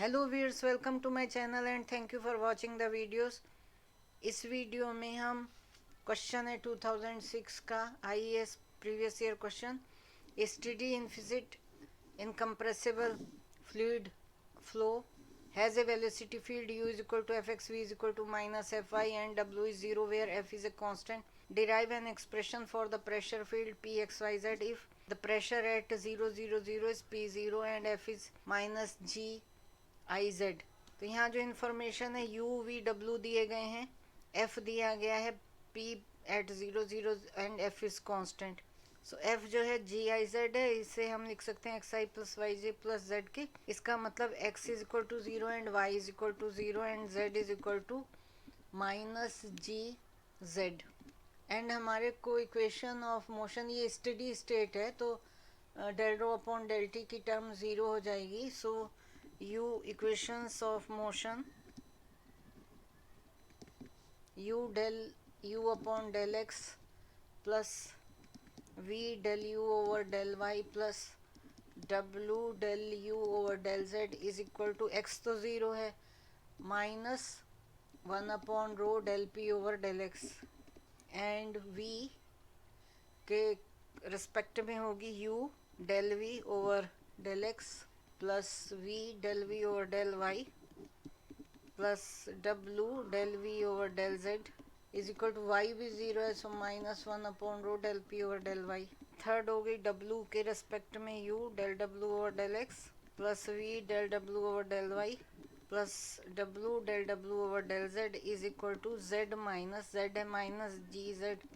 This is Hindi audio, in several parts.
Hello viewers, welcome to my channel and thank you for watching the videos. इस वीडियो में हम क्वेश्चन है 2006 का IAS previous year question. Steady inviscid incompressible fluid flow has a velocity field u is equal to fx, v is equal to minus fy and w is 0 where f is a constant. Derive an expression for the pressure field pxyz if the pressure at 0 0 0 is p0 and f is minus g I Z. तो यहाँ जो इन्फॉर्मेशन है यू वी डब्ल्यू दिए गए हैं, एफ दिया गया है P at 0 0 and F is constant. So F जो है जी आई जेड है, इसे हम लिख सकते हैं एक्स आई प्लस वाई जे प्लस जेड के। इसका मतलब X is equal to 0 and Y is equal to 0 and Z is equal to minus ji Z. And हमारे को इक्वेशन ऑफ मोशन, ये स्टेडी स्टेट है तो del rho upon del T की टर्म ज़ीरो हो जाएगी। So u equations of motion u del u upon del x plus v del u over del y plus w del u over del z is equal to x तो ज़ीरो है minus 1 upon rho del p over del x and v के रिस्पेक्ट में होगी u del v over del x plus v del v over del y plus w del v over del z is equal to y भी ज़ीरो है, so minus 1 upon rho del p over del y। Third हो गई w के रिस्पेक्ट में u del w over del x plus v del w over del y plus w del w over del z is equal to z minus z है माइनस जी z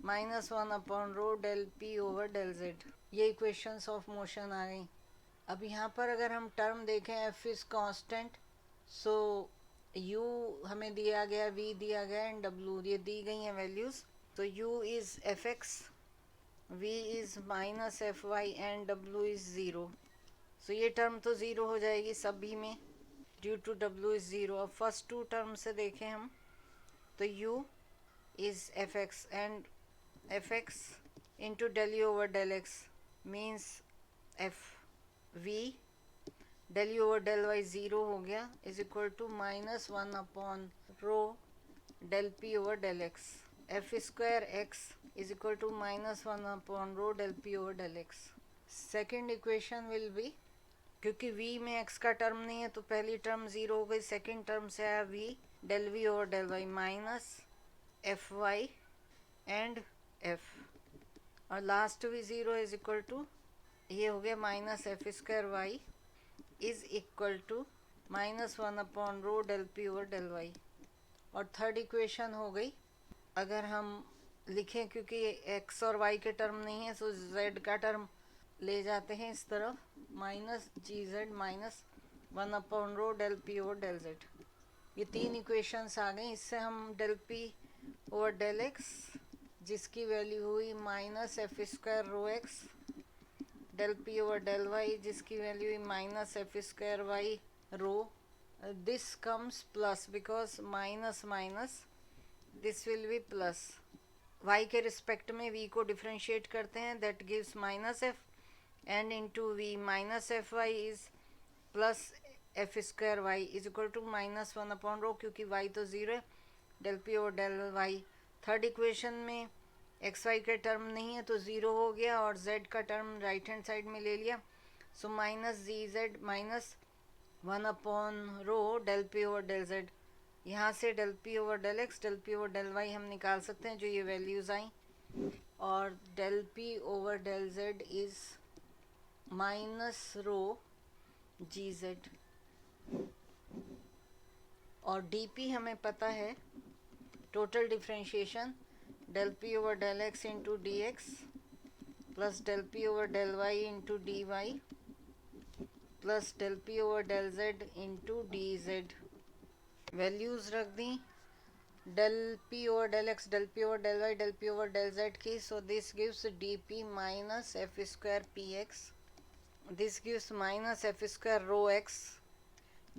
minus 1 upon rho del p over del z। ये इक्वेशंस ऑफ मोशन आ गई। अब यहाँ पर अगर हम टर्म देखें f is constant, so u हमें दिया गया, वी दिया गया एंड डब्ल्यू ये दी गई हैं वैल्यूज़। तो u is f x, v is minus f y and डब्ल्यू इज़ ज़ीरो। सो ये टर्म तो ज़ीरो हो जाएगी सभी में ड्यू टू डब्ल्यू इज़ ज़ीरो। अब फर्स्ट टू टर्म से देखें हम तो u is f x and f x into del u over del x means f v del u over del y zero हो गया is equal to minus 1 upon rho del p over del x. F square x is equal to minus 1 upon rho del p over del x. Second equation will be, क्योंकि v में x का टर्म नहीं है तो पहली टर्म ज़ीरो हो गई, सेकेंड टर्म से आया v del v over del y minus f y and f और लास्ट भी ज़ीरो इज इक्वल टू ये हो गया minus f square y is equal to minus 1 upon rho del p over del y. और थर्ड इक्वेशन हो गई, अगर हम लिखें क्योंकि एक्स और वाई के टर्म नहीं है तो जेड का टर्म ले जाते हैं इस तरफ माइनस जी z minus 1 upon rho del p over del z. ये तीन इक्वेशंस आ गई। इससे हम del p over del x जिसकी वैल्यू हुई minus f square rho x del p over del y जिसकी वैल्यू है minus f square y rho, this comes plus because minus minus this will be plus. Y के रिस्पेक्ट में वी को डिफ्रेंशिएट करते हैं, that gives minus f and into v minus f y is plus f square y is equal to minus 1 upon rho, क्योंकि वाई तो ज़ीरो है, del p over del y. Third equation में एक्स वाई का टर्म नहीं है तो ज़ीरो हो गया और जेड का टर्म राइट हैंड साइड में ले लिया, सो माइनस जी z minus 1 upon rho del p over del z. यहाँ से del p over del x del p over del y हम निकाल सकते हैं जो ये वैल्यूज़ आई, और del p over del z is minus rho g z और डी पी हमें पता है total differentiation del p over del x into dx plus del p over del y into dy plus del p over del z into dz। Values रख दी del p over del x del p over del y del p over del z की, so this gives dp minus f square px, this gives minus f square rho x।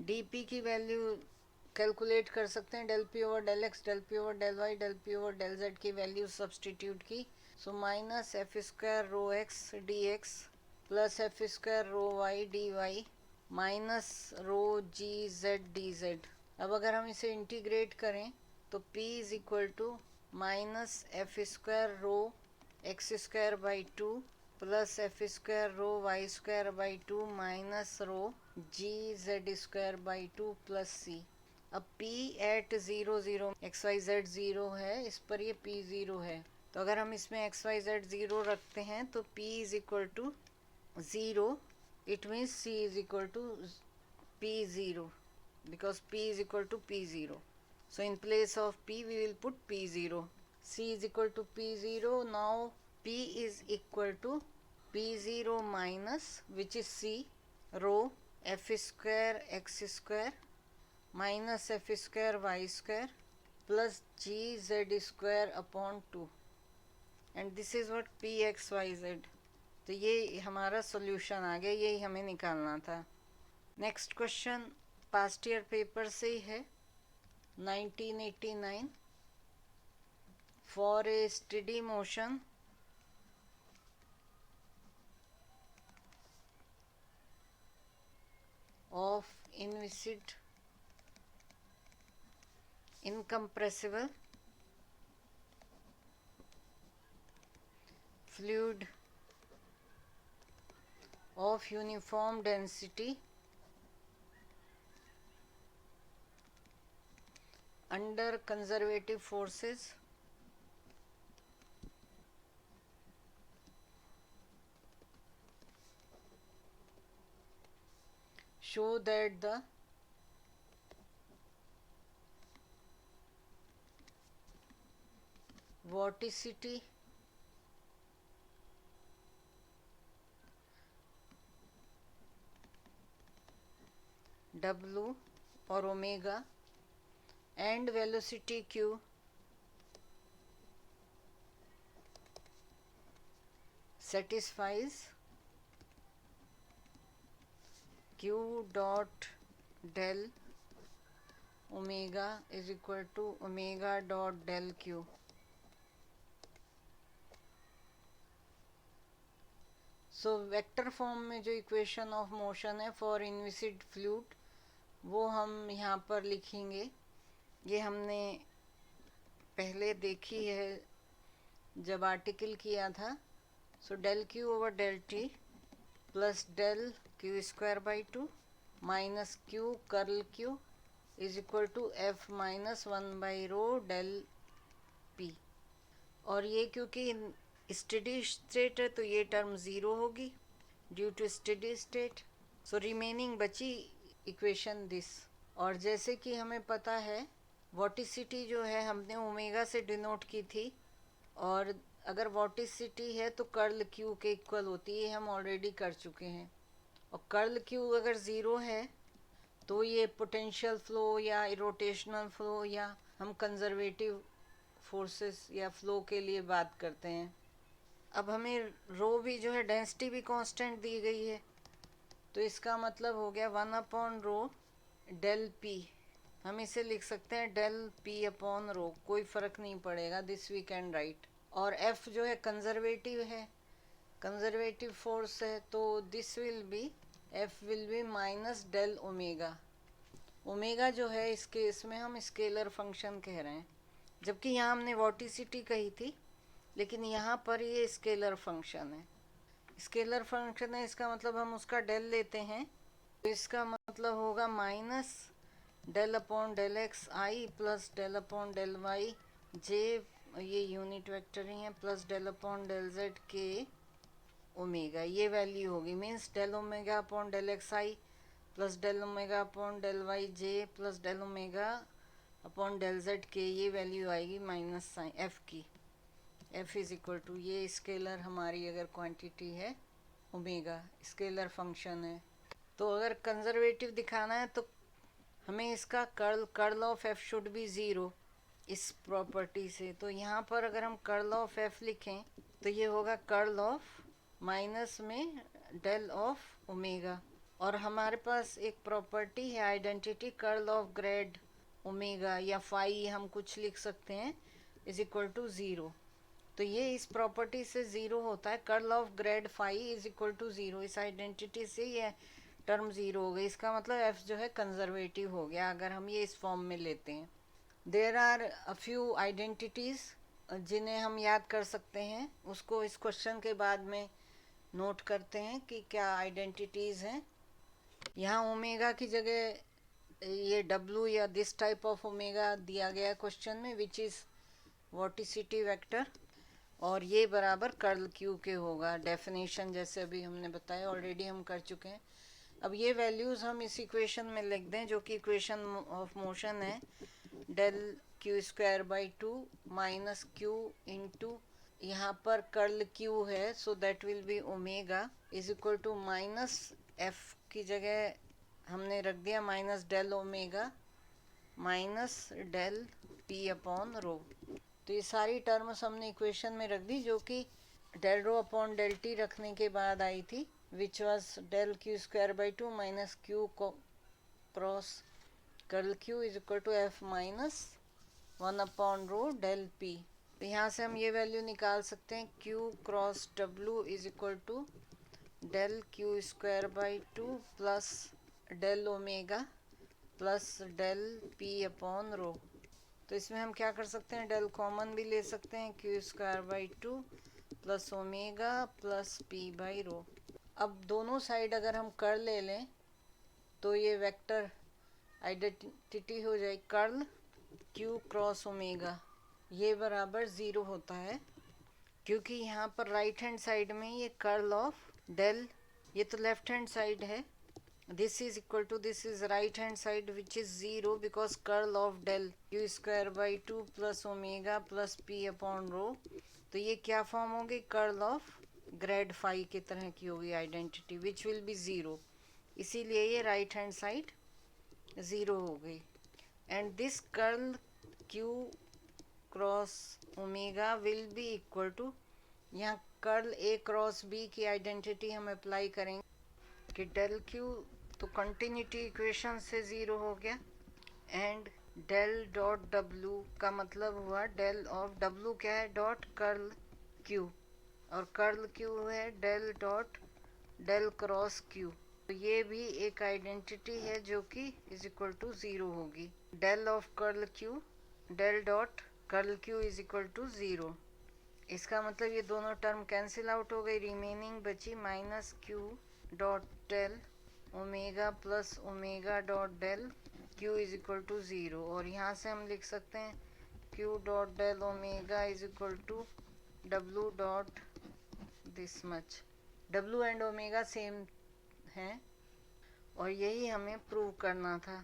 dp की वैल्यू कैलकुलेट कर सकते हैं, del p over del x del p over del y del p over del z की वैल्यू सब्सटीट्यूट की, so minus f square rho x d x plus f square rho y d y minus rho g z d z. अब अगर हम इसे इंटीग्रेट करें तो p is equal to minus f square rho x square by two plus f square rho y square by two minus rho g z square by two plus c. अब p at zero zero x y z zero है, इस पर ये p ज़ीरो है, तो अगर हम इसमें एक्स वाई जेड ज़ीरो रखते हैं तो p is equal to zero, it means c is equal to p zero because p is equal to p0. So in place of p we will put p0. c is equal to p0. Now p is equal to p0 minus, which is c, rho f square x square minus f square y square plus gz square upon 2, and this is what pxyz. तो ये हमारा सॉल्यूशन आ गया, यही हमें निकालना था। Next question past year paper से ही है, 1989। For a steady motion of inviscid incompressible fluid of uniform density under conservative forces show that the vorticity W or omega and velocity q satisfies q dot del omega is equal to omega dot del q। So vector form में जो इक्वेशन ऑफ मोशन है फॉर इनविसिड फ्लूइड वो हम यहाँ पर लिखेंगे। ये हमने पहले देखी है जब आर्टिकल किया था। So del q over del t plus del q square by two minus q curl q is equal to f minus one by rho del p. और ये क्योंकि स्टेडी स्टेट है तो ये टर्म ज़ीरो होगी due to steady state. So remaining बची इक्वेशन दिस। और जैसे कि हमें पता है वॉटिसिटी जो है हमने ओमेगा से डिनोट की थी, और अगर वॉटिसिटी है तो कर्ल क्यू के इक्वल होती है, हम ऑलरेडी कर चुके हैं। और कर्ल क्यू अगर ज़ीरो है तो ये पोटेंशियल फ़्लो या रोटेशनल फ़्लो या हम कंजर्वेटिव फोर्सेस या फ्लो के लिए बात करते हैं। अब हमें रो भी जो है डेंसिटी भी कांस्टेंट दी गई है, तो इसका मतलब हो गया 1 अपॉन रो डेल पी। हम इसे लिख सकते हैं डेल पी अपॉन रो, कोई फ़र्क नहीं पड़ेगा, दिस वी कैन राइट। और एफ जो है कंजर्वेटिव है, कंजर्वेटिव फोर्स है, तो this will be f will be minus del omega. Omega जो है इस केस में हम स्केलर फंक्शन कह रहे हैं, जबकि यहाँ हमने वॉटिसिटी कही थी, लेकिन यहाँ पर ये स्केलर फंक्शन है। स्केलर फंक्शन है, इसका मतलब हम उसका डेल लेते हैं, तो इसका मतलब होगा minus del upon del x आई plus del upon del y j, ये यूनिट वेक्टर ही है, plus del upon del z k omega, ये वैल्यू होगी। Means del omega upon del x आई plus del omega upon del y जे plus del omega upon del z k, ये वैल्यू आएगी माइनस साइन एफ की। एफ इज इक्वल टू, ये स्केलर हमारी अगर क्वांटिटी है ओमेगा, स्केलर फंक्शन है, तो अगर कंजर्वेटिव दिखाना है तो हमें इसका curl of F should be zero इस प्रॉपर्टी से। तो यहाँ पर अगर हम कर्ल ऑफ एफ लिखें तो ये होगा कर्ल ऑफ माइनस में डेल ऑफ ओमेगा, और हमारे पास एक प्रॉपर्टी है identity curl of grade omega या फाई हम कुछ लिख सकते हैं इज इक्वल टू ज़ीरो। तो ये इस प्रॉपर्टी से ज़ीरो होता है, curl of grad phi is equal to zero. इस आइडेंटिटी से ये टर्म ज़ीरो हो गई। इसका मतलब एफ जो है कंजर्वेटिव हो गया अगर हम ये इस फॉर्म में लेते हैं। There are a few identities जिन्हें हम याद कर सकते हैं, उसको इस क्वेश्चन के बाद में नोट करते हैं कि क्या आइडेंटिटीज़ हैं। यहाँ ओमेगा की जगह ये डब्लू या दिस टाइप ऑफ ओमेगा दिया गया क्वेश्चन में, विच इज़ वॉटिसिटी वेक्टर, और ये बराबर कर्ल क्यू के होगा। डेफिनेशन जैसे अभी हमने बताया, ऑलरेडी हम कर चुके हैं। अब ये वैल्यूज़ हम इस इक्वेशन में लिख दें जो कि इक्वेशन ऑफ मोशन है, del q square by two minus q into यहाँ पर कर्ल क्यू है, so that will be omega is equal to minus f की जगह हमने रख दिया minus del omega minus del p upon rho. तो ये सारी टर्म्स हमने इक्वेशन में रख दी जो कि del rho upon del t रखने के बाद आई थी, which was del q square by two minus q cross curl q is equal to f minus 1 upon rho del p. तो यहाँ से हम ये वैल्यू निकाल सकते हैं, क्यू क्रॉस डब्लू is equal to del q square by two plus del omega plus del p upon rho. तो इसमें हम क्या कर सकते हैं, डेल कॉमन भी ले सकते हैं, Q square by two plus omega plus P by rho. अब दोनों साइड अगर हम कर ले लें तो ये वेक्टर आइडेंटिटी हो जाए कर्ल क्यू क्रॉस ओमेगा, ये बराबर ज़ीरो होता है क्योंकि यहाँ पर राइट हैंड साइड में ये कर्ल ऑफ डेल, ये तो लेफ्ट हैंड साइड है, this is equal to this is right hand side which is 0 because curl of del q square by 2 plus omega plus p upon rho। तो ये क्या फॉर्म होगी, कर्ल ऑफ ग्रेड फाई की तरह की होगी identity which will be zero, इसीलिए ये राइट हैंड साइड ज़ीरो हो गई। And this curl q cross omega will be equal to, यहाँ कर्ल a क्रॉस b की आइडेंटिटी हम अप्लाई करेंगे कि डेल q तो कंटिन्यूटी इक्वेशन से ज़ीरो हो गया, एंड डेल डॉट डब्लू का मतलब हुआ डेल ऑफ डब्लू क्या है, डॉट कर्ल क्यू, और कर्ल क्यू है del dot del cross q. तो ये भी एक आइडेंटिटी है जो कि इज इक्वल टू ज़ीरो होगी। Del of curl q del dot curl q is equal to zero. इसका मतलब ये दोनों टर्म कैंसिल आउट हो गई, रिमेनिंग बची minus q dot del omega plus omega dot del q is equal to zero. और यहाँ से हम लिख सकते हैं q dot del omega is equal to डब्लू डॉट दिस मच। डब्लू एंड ओमेगा सेम हैं और यही हमें प्रूव करना था।